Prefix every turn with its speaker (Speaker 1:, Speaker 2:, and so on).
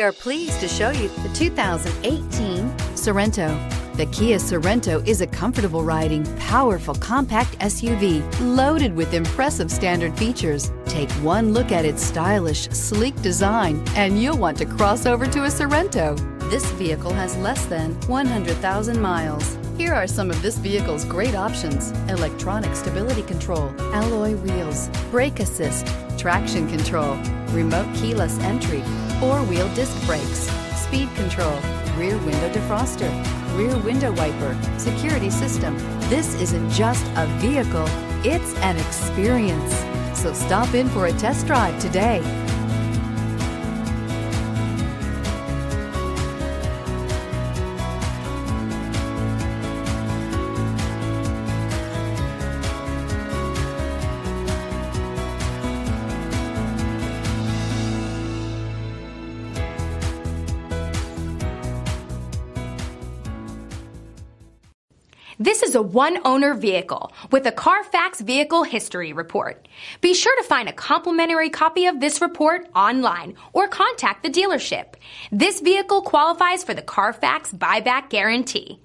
Speaker 1: We are pleased to show you the 2018 Sorento. The Kia Sorento is a comfortable riding, powerful compact SUV loaded with impressive standard features. Take one look at its stylish, sleek design and you'll want to cross over to a Sorento. This vehicle has less than 100,000 miles. Here are some of this vehicle's great options: electronic stability control, alloy wheels, brake assist, traction control, remote keyless entry, four-wheel disc brakes, speed control, rear window defroster, rear window wiper, security system. This isn't just a vehicle, it's an experience. So stop in for a test drive today.
Speaker 2: This is a one-owner vehicle with a Carfax Vehicle History Report. Be sure to find a complimentary copy of this report online or contact the dealership. This vehicle qualifies for the Carfax Buyback Guarantee.